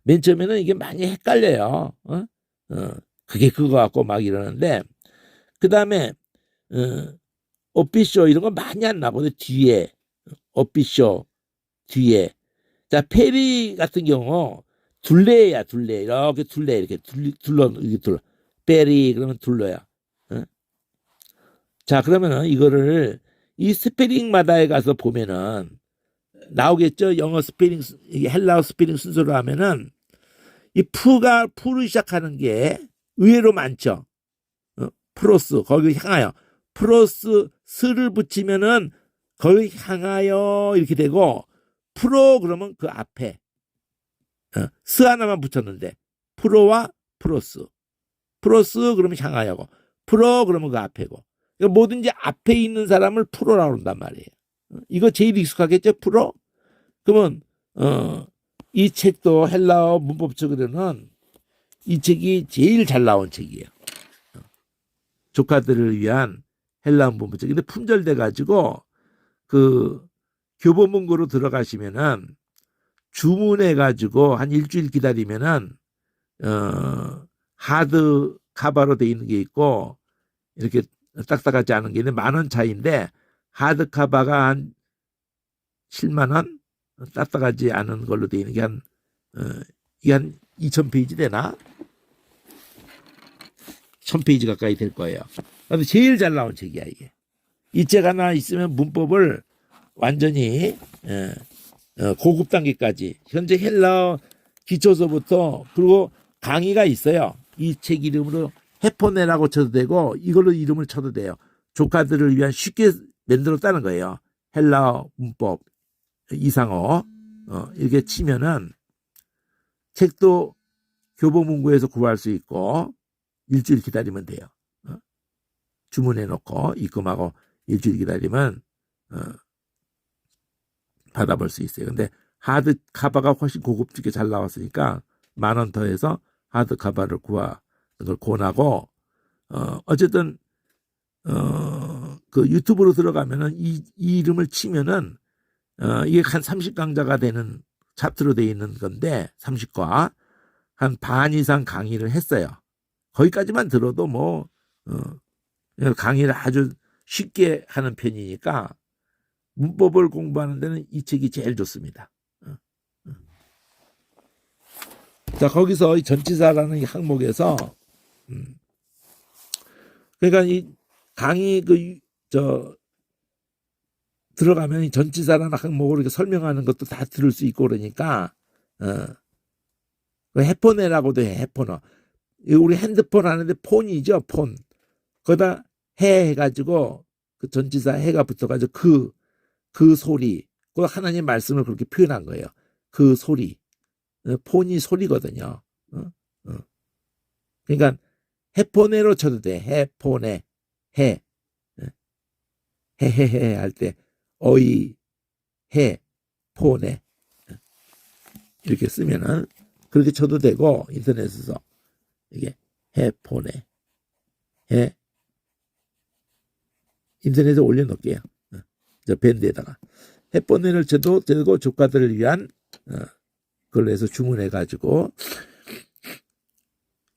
맨 처음에는 이게 많이 헷갈려요. 그게 그거 갖고 막 이러는데, 그 다음에 오피쇼 이런 거 많이 안 나거든. 뒤에 오피쇼 뒤에. 자, 페리 같은 경우 둘레야. 이렇게 둘레 이렇게 둘러. 페리 그러면 둘러야. 자, 그러면은 이거를 이 스페링마다에 가서 보면은 나오겠죠. 영어 스페링, 헬라어 스페링 순서로 하면은 이 푸를 시작하는 게 의외로 많죠. 프로스 거기 향하여, 프로스 스를 붙이면은 거기 향하여 이렇게 되고, 프로 그러면 그 앞에 스 하나만 붙였는데 프로와 프로스 그러면 향하여고, 프로 그러면 그 앞에고. 그러니까 뭐든지 앞에 있는 사람을 프로라고 한단 말이에요. 이거 제일 익숙하겠죠, 프로? 그러면 이 책도 헬라어 문법적으로는 이 책이 제일 잘 나온 책이에요. 조카들을 위한 헬라어 문법책. 근데 품절돼 가지고 그 교보문고로 들어가시면은 주문해 가지고 한 일주일 기다리면은 하드 카바로 돼 있는 게 있고, 이렇게 딱딱하지 않은 게 있는데 10,000원 차이인데, 하드 카바가 한 70,000원, 딱딱하지 않은 걸로 돼 있는 게 이게 한 2,000페이지 되나? 1,000페이지 가까이 될 거예요. 근데 제일 잘 나온 책이야 이게. 이 책 하나 있으면 문법을 완전히 고급 단계까지, 현재 헬라어 기초서부터, 그리고 강의가 있어요. 이 책 이름으로 헤포네라고 쳐도 되고 이걸로 이름을 쳐도 돼요. 조카들을 위한 쉽게 만들었다는 거예요. 헬라어 문법 이상어 이렇게 치면은 책도 교보문고에서 구할 수 있고, 일주일 기다리면 돼요. 주문해 놓고 입금하고 일주일 기다리면 받아볼 수 있어요. 근데 하드 카바가 훨씬 고급지게 잘 나왔으니까 10,000원 더해서 하드 카바를 구하는 걸 권하고, 어쨌든 그 유튜브로 들어가면은 이 이름을 치면은 이게 한 30강좌가 되는 차트로 되어 있는 건데, 30과 한 반 이상 강의를 했어요. 거기까지만 들어도 뭐 강의를 아주 쉽게 하는 편이니까 문법을 공부하는 데는 이 책이 제일 좋습니다. 자, 거기서 이 전치사라는 이 항목에서 그러니까 이 강의 들어가면 이 전치사라는 항목을 이렇게 설명하는 것도 다 들을 수 있고, 그러니까 헤포네라고도 해. 헤포너. 우리 핸드폰 하는데 폰이죠, 폰. 거기다 해가지고 그 전치사 해가 붙어가지고 그 소리. 그 하나님 말씀을 그렇게 표현한 거예요. 그 소리. 폰이 소리거든요. 그러니까 헤포네로 쳐도 돼. 헤포네. 해. 헤헤헤 할 때 어이 해 포네 이렇게 쓰면은 그렇게 쳐도 되고, 인터넷에서 이게 해 포네 해 인터넷에 올려놓을게요. 저 밴드에다가 해포네를 쳐도 되고, 조카들을 위한 그걸로 해서 주문해 가지고,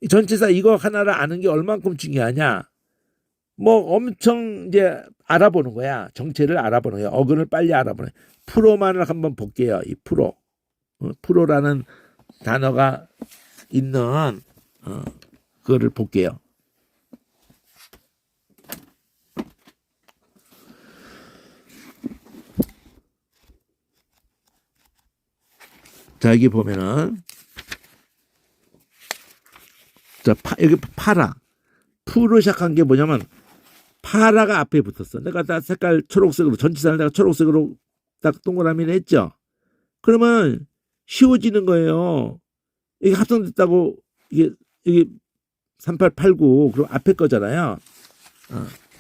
전치사 이거 하나를 아는 게 얼만큼 중요하냐? 뭐 엄청 이제 알아보는 거야. 정체를 알아보는 거야. 어근을 빨리 알아보는 거야. 프로만을 한번 볼게요. 이 프로라는 단어가 있는 그거를 볼게요. 자, 여기 보면은 자, 여기 파라. 푸로 시작한 게 뭐냐면 파라가 앞에 붙었어. 내가 다 색깔 초록색으로 전치사를 내가 초록색으로 딱 동그라미를 했죠. 그러면 쉬워지는 거예요. 이게 합성됐다고 이게 3889 그럼 앞에 거잖아요.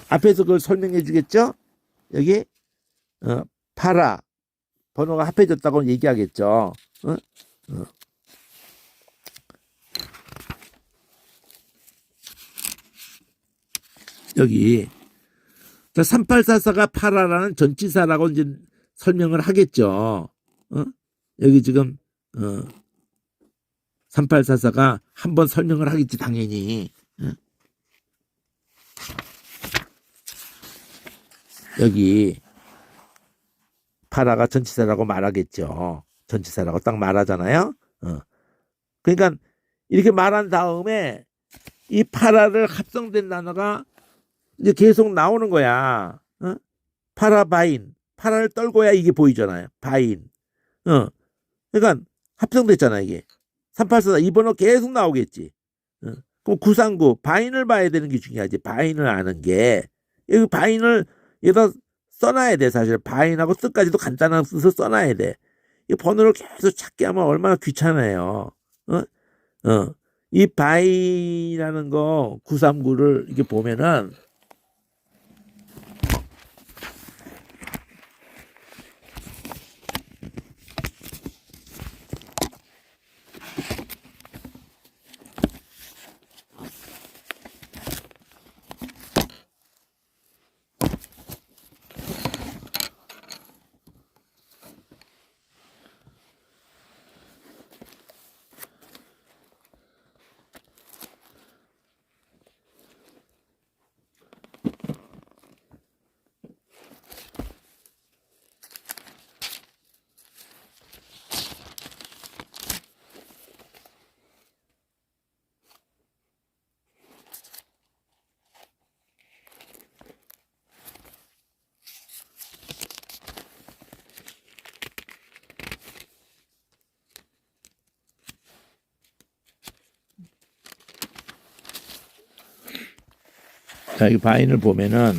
앞에서 그걸 설명해 주겠죠? 여기 파라 번호가 합해졌다고 얘기하겠죠. 여기 3844가 파라라는 전치사라고 이제 설명을 하겠죠. 여기 지금 3844가 한번 설명을 하겠지 당연히. 여기 파라가 전치사라고 말하겠죠. 전치사라고 딱 말하잖아요. 그러니까 이렇게 말한 다음에 이 파라를 합성된 단어가 이제 계속 나오는 거야. 파라바인. 파라를 떨고야 이게 보이잖아요. 바인. 그러니까 합성됐잖아 이게. 3844 이 번호 계속 나오겠지. 그럼 939 바인을 봐야 되는 게 중요하지. 바인을 아는 게. 여기 바인을 여기다 써놔야 돼. 사실 바인하고 뜻까지도 간단한 뜻을 써놔야 돼. 이 번호를 계속 찾게 하면 얼마나 귀찮아요. 이 바인이라는 거 939를 이렇게 보면은 자, 이 바인을 보면은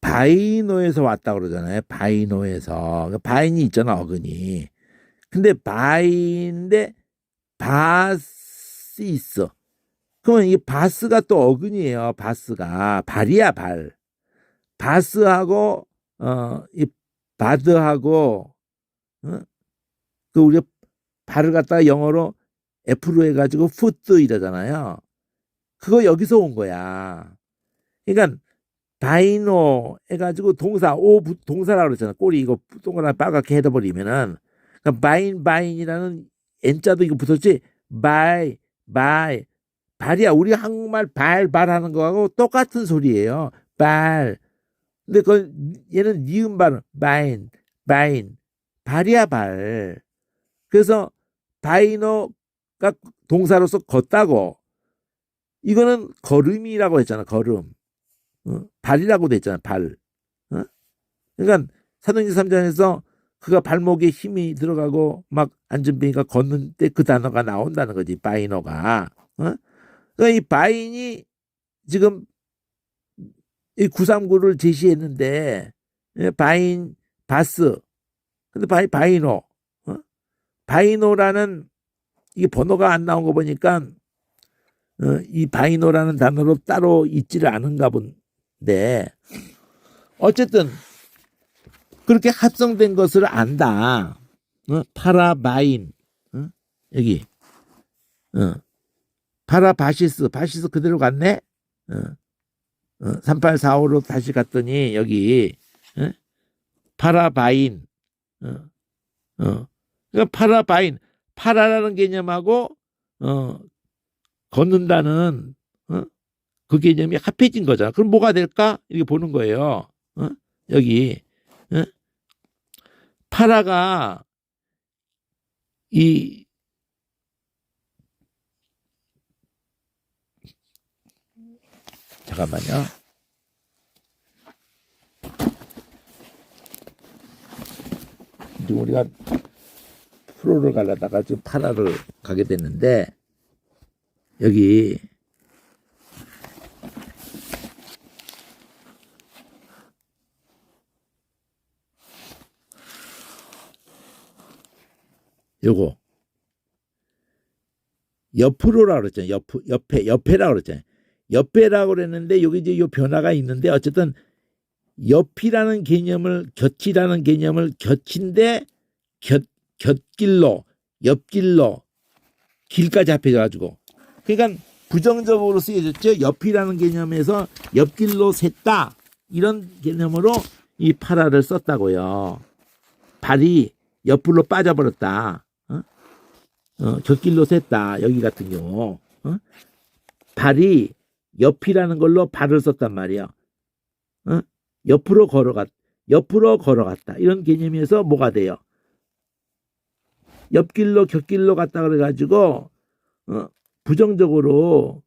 바이노에서 왔다 그러잖아요. 바이노에서. 바인이 있잖아, 어근이. 근데 바인데 바스 있어. 그러면 이 바스가 또 어근이에요. 바스가 발이야, 발. 바스하고 이 바드하고 그 우리가 발을 갖다가 영어로 F로 해가지고 푸트 이러잖아요. 그거 여기서 온 거야. 그러니까 바이노 해가지고 동사 동사라고 그랬잖아. 꼬리 이거 동그랗게 빨갛게 해버리면은 그러니까 바인이라는 N자도 이거 붙었지. 바이 발이야. 우리 한국말 발하는 거하고 똑같은 소리예요. 발. 근데 얘는 니은 발음 바인 발이야 발. 그래서 바이노가 동사로서 걷다고 이거는 걸음이라고 했잖아. 걸음. 발이라고 됐잖아. 발. 그러니까 사도행전 3장에서 그가 발목에 힘이 들어가고 막 안전뱅이가 걷는 때 그 단어가 나온다는 거지. 바이노가. 그러니까 이 바인이 지금 이 939를 제시했는데 바인 바스 근데 바이노 바이노라는 이게 번호가 안 나온 거 보니까 이 바이노라는 단어로 따로 있지를 않은가 본데 어쨌든 그렇게 합성된 것을 안다. 파라바인 여기 파라바시스 그대로 갔네. 3845로 다시 갔더니 여기 파라바인 그러니까 파라바인 파라라는 개념하고 걷는다는 그 개념이 합해진 거잖아. 그럼 뭐가 될까? 이렇게 보는 거예요. 여기 파라가 이 잠깐만요. 지금 우리가 프로를 가려다가 지금 파라를 가게 됐는데 여기 요거 옆으로라고 그랬잖아요. 옆에라고 그랬잖아요. 옆에라고 그랬는데 여기 이제 요 변화가 있는데 어쨌든 옆이라는 개념을 곁이라는 개념을 곁인데 곁길로 옆길로 길까지 합해가지고 그러니까 부정적으로 쓰여졌죠. 옆이라는 개념에서 옆길로 샜다 이런 개념으로 이 파라를 썼다고요. 발이 옆으로 빠져버렸다. 곁길로 샜다. 여기 같은 경우 발이 옆이라는 걸로 발을 썼단 말이야. 옆으로 걸어갔다. 이런 개념에서 뭐가 돼요? 옆길로 곁길로 갔다 그래가지고 부정적으로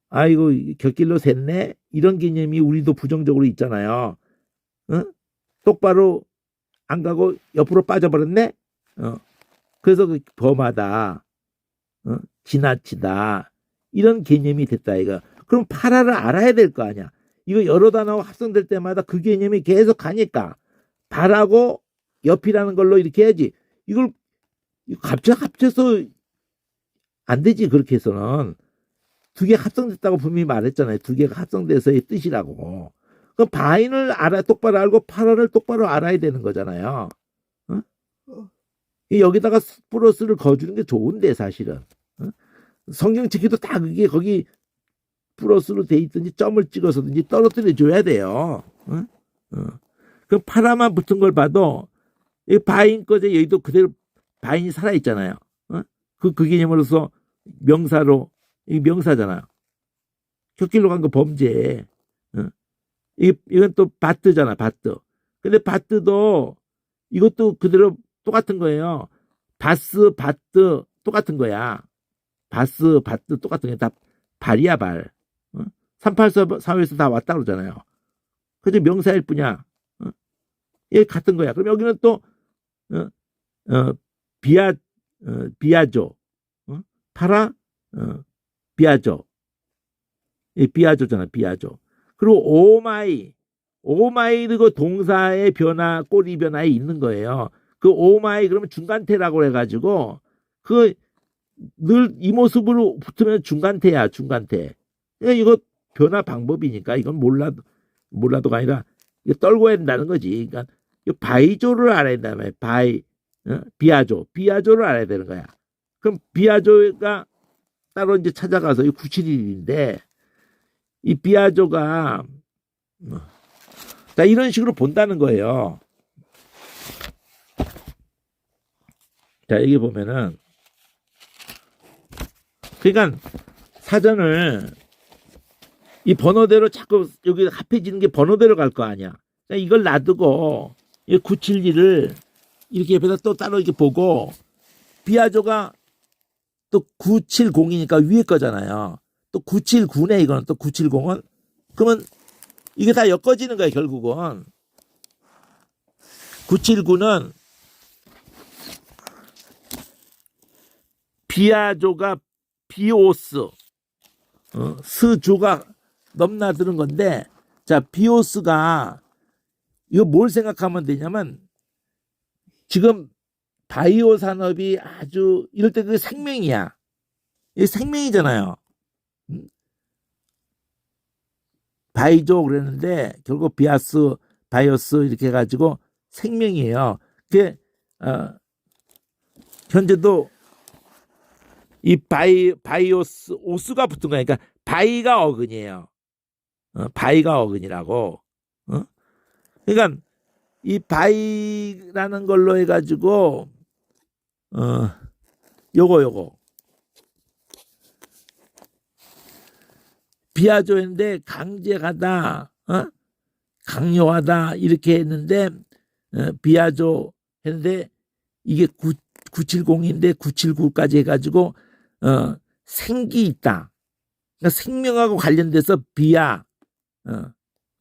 아이고 곁길로 샜네 이런 개념이 우리도 부정적으로 있잖아요. 똑바로 안 가고 옆으로 빠져버렸네. 그래서 그 범하다, 지나치다 이런 개념이 됐다 이거. 그럼 파라를 알아야 될 거 아니야. 이거 여러 단어가 합성될 때마다 그 개념이 계속 가니까 발하고 옆이라는 걸로 이렇게 해야지. 이걸 갑자기 합쳐서 안 되지. 그렇게 해서는 두 개 합성됐다고 분명히 말했잖아요. 두 개가 합성돼서의 뜻이라고. 그럼 바인을 똑바로 알고 파라를 똑바로 알아야 되는 거잖아요. 여기다가 플러스를 거주는 게 좋은데 사실은 성경책에도 다 그게 거기 플러스로 돼 있든지 점을 찍어서든지 떨어뜨려 줘야 돼요. 그 파라만 붙은 걸 봐도 이 바인 거제 여기도 그대로 바인이 살아 있잖아요. 그 개념으로서 명사로 이 명사잖아요. 곁길로 간 거 범죄. 이건 또 바트잖아. 바트. 근데 바트도 이것도 그대로 똑같은 거예요. 바스, 바트 똑같은 거야. 바스, 바트 똑같은 게 다 발이야 발. 384에서 다 왔다 그러잖아요. 그저 명사일 뿐이야. 얘 같은 거야. 그럼 여기는 또 비아조, 파라, 비아조. 비아조잖아. 비아조. 그리고 오마이 그 동사의 변화, 꼬리 변화에 있는 거예요. 그 오마이 그러면 중간태라고 해가지고 그 늘 이 모습으로 붙으면 중간태야. 중간태. 그러니까 이거 변화 방법이니까 이건 몰라도가 아니라 이거 떨궈야 된다는 거지. 그러니까 이 바이조를 알아야 된다며. 비아조를 알아야 되는 거야. 그럼 비아조가 따로 이제 찾아가서 이 971인데 이 비아조가 자 이런 식으로 본다는 거예요. 자 여기 보면은 그러니까 사전을 이 번호대로 자꾸 여기 합해지는 게 번호대로 갈 거 아니야. 그러니까 이걸 놔두고 이 971을 이렇게 옆에다 또 따로 이렇게 보고 비아조가 또 970이니까 위에 거잖아요. 또 979네 이거는 또 970은 그러면 이게 다 엮어지는 거야 결국은. 979는 비아조가 비오스 스조가 넘나드는 건데 자 비오스가 이거 뭘 생각하면 되냐면 지금 바이오 산업이 아주 이럴 때 그게 생명이야. 이게 생명이잖아요. 바이조 그랬는데 결국 비아스 바이오스 이렇게 해가지고 생명이에요. 그게 현재도 이 바이오스 오스가 붙은 거니까 바이가 어근이에요. 바이가 어근이라고. 그러니까 이 바이라는 걸로 해가지고 요거 비아조인데 강제하다, 강요하다 이렇게 했는데 비아조 했는데 이게 970인데 979까지 해가지고 생기 있다. 그러니까 생명하고 관련돼서 비아,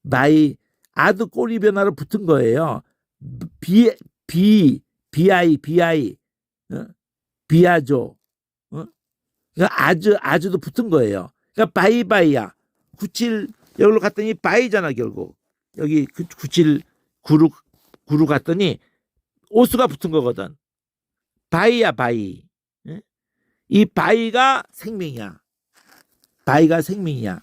나이, 아드 꼬리 변화로 붙은 거예요. 비아이, 어? 비아조, 어? 그러니까 아주도 붙은 거예요. 그러니까 바이바이야. 97 여기로 갔더니 바이잖아 결국. 여기 97 구루 갔더니 오수가 붙은 거거든. 바이야 바이. 예? 이 바이가 생명이야. 바이가 생명이야.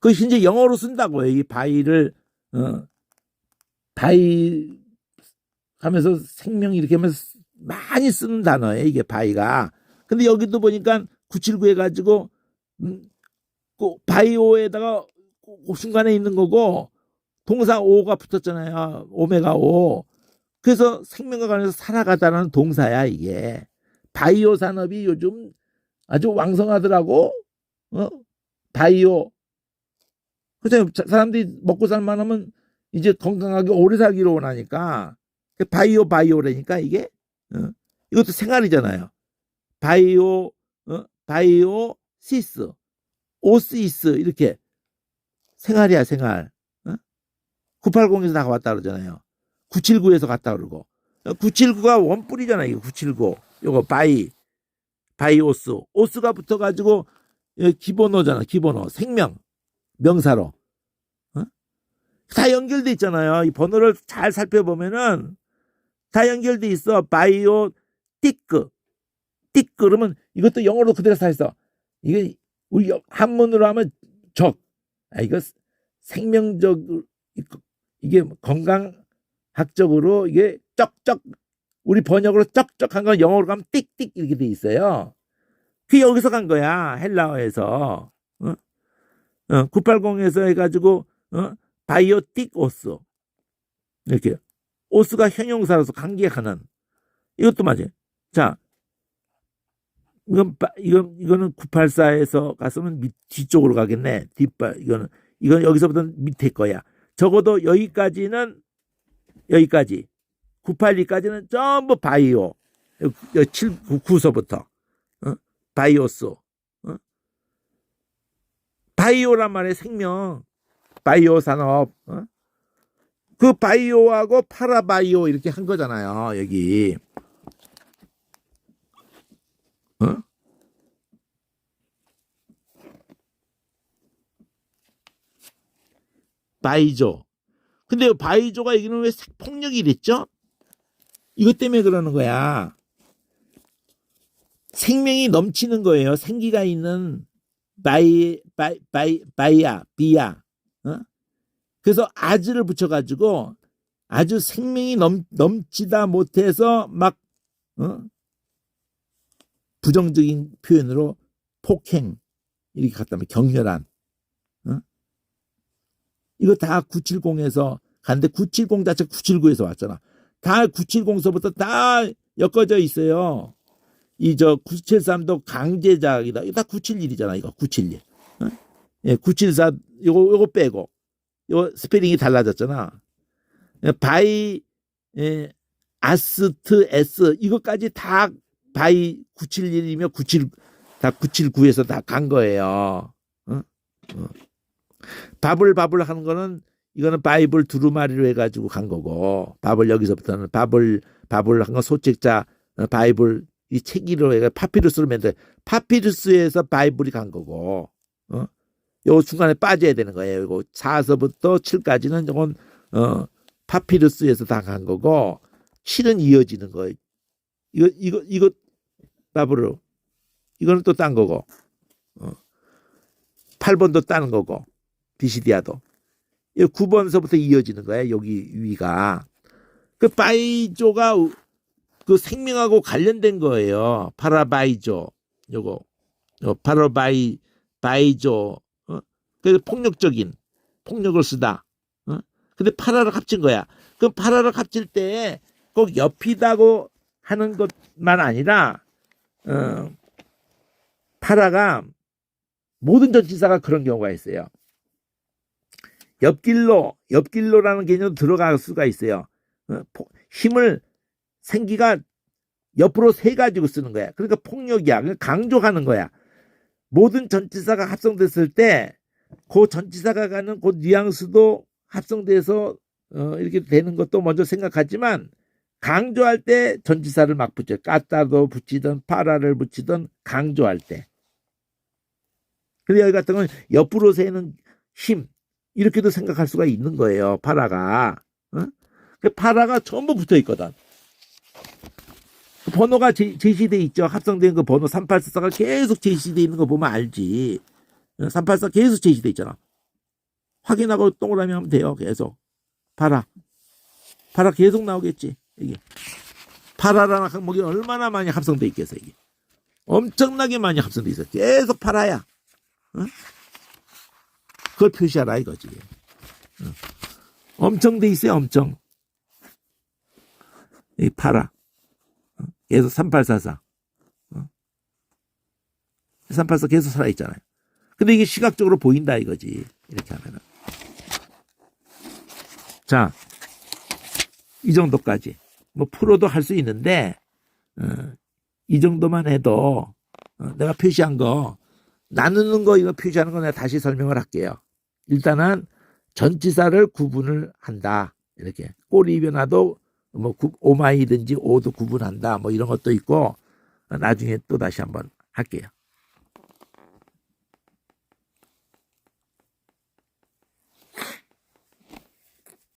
그 이제 영어로 쓴다고요. 이 바이를 바이 하면서 생명 이렇게 하면서 많이 쓰는 단어예요. 이게 바이가. 근데 여기도 보니까 979 해가지고 그 바이오에다가 그 중간에 있는 거고 동사 오가 붙었잖아요. 오메가 5. 그래서 생명과 관련해서 살아가다라는 동사야 이게. 바이오 산업이 요즘 아주 왕성하더라고. 바이오. 그렇죠. 사람들이 먹고 살만하면 이제 건강하게 오래 살기로 원하니까 바이오라니까 이게. 이것도 생활이잖아요. 바이오 시스 오시스 이렇게 생활이야 생활. 980에서 나왔다 그러잖아요. 979에서 갔다 그러고 979가 원뿔이잖아요. 이거 979 요거 바이오스 오스가 붙어가지고 기본어잖아. 기본어 생명 명사로 다 연결돼 있잖아요. 이 번호를 잘 살펴보면은 다 연결돼 있어. 바이오 띠끄 그러면 이것도 영어로 그대로 사 있어. 이게 우리 한문으로 하면 적. 이거 생명적 이게 건강학적으로 이게 쩍쩍 우리 번역으로 쩍쩍한 건 영어로 가면 띡띡 이렇게 돼 있어요. 그 여기서 간 거야. 헬라어에서. 980에서 해가지고 바이오틱 오스 이렇게 오스가 형용사로서 관계하는 이것도 맞아요. 자, 이거는 984에서 갔으면 뒤쪽으로 가겠네. 이건 여기서부터 밑에 거야. 적어도 여기까지 982까지는 전부 바이오. 9서부터 바이오스. 바이오란 말의 생명. 바이오 산업. 그 바이오하고 파라바이오 이렇게 한 거잖아요. 여기. 바이조. 근데 바이조가 여기는 왜 폭력이 됐죠? 이것 때문에 그러는 거야. 생명이 넘치는 거예요. 생기가 있는 비야. 그래서 아즈를 붙여가지고 아주 생명이 넘치다 못해서 막 부정적인 표현으로 폭행 이렇게 갖다 면 격렬한. 이거 다 970에서 갔는데 970 자체 979에서 왔잖아. 다 970서부터 다 엮어져 있어요. 973도 강제작이다. 이거 다 971이잖아. 이거 971. 예, 974 요거 빼고 요 스페링이 달라졌잖아. 아스트 S 이것까지 다 바이 971이며 979에서 다 간 거예요. 바블 하는 거는 이거는 바이블 두루마리로 해가지고 간 거고 바블 여기서부터는 바블 한 거 소책자 바이블 이 책이로 해가 파피루스로 만들 파피루스에서 바이블이 간 거고 요 중간에 빠져야 되는 거예요. 이거 4서부터 7까지는 이건 파피루스에서 다 간 거고 7은 이어지는 거예요. 이거 바블로 이거는 또 딴 거고 8번도 딴 거고 비시디아도 9번서부터 이어지는 거예요. 여기 위가 그 바이조가 그 생명하고 관련된 거예요. 파라바이조 요거 바이조 그래서 폭력을 쓰다. 근데 파라를 합친 거야. 그럼 파라를 합칠 때 꼭 옆이다고 하는 것만 아니라 파라가 모든 전치사가 그런 경우가 있어요. 옆길로라는 개념도 들어갈 수가 있어요. 힘을 생기가 옆으로 세 가지고 쓰는 거야. 그러니까 폭력이야. 그러니까 강조하는 거야. 모든 전치사가 합성됐을 때 그 전치사가 가는 그 뉘앙스도 합성돼서 이렇게 되는 것도 먼저 생각하지만 강조할 때 전치사를 막 붙여요. 까따도 붙이든 파라를 붙이든 강조할 때. 근데 여기 같은 건 옆으로 세는 힘 이렇게도 생각할 수가 있는 거예요. 파라가. 그 파라가 전부 붙어 있거든. 그 번호가 제시돼 있죠. 합성된 그 번호 3844가 계속 제시돼 있는 거 보면 알지. 384 계속 제시돼 있잖아. 확인하고 동그라미 하면 돼요. 계속. 파라 계속 나오겠지. 이게 파라라는 항목이 얼마나 많이 합성돼 있겠어. 이게 엄청나게 많이 합성돼 있어. 계속 파라야. 그걸 표시하라 이거지. 엄청 돼 있어요. 엄청. 이 파라. 계속 3844. 384 계속 살아있잖아요. 근데 이게 시각적으로 보인다 이거지. 이렇게 하면은. 자, 이 정도까지. 뭐 프로도 할 수 있는데 이 정도만 해도 내가 표시한 거 나누는 거 이거 표시하는 거 내가 다시 설명을 할게요. 일단은 전치사를 구분을 한다. 이렇게 꼬리 변화도 뭐 오마이든지 오도 구분한다. 뭐 이런 것도 있고 나중에 또 다시 한번 할게요.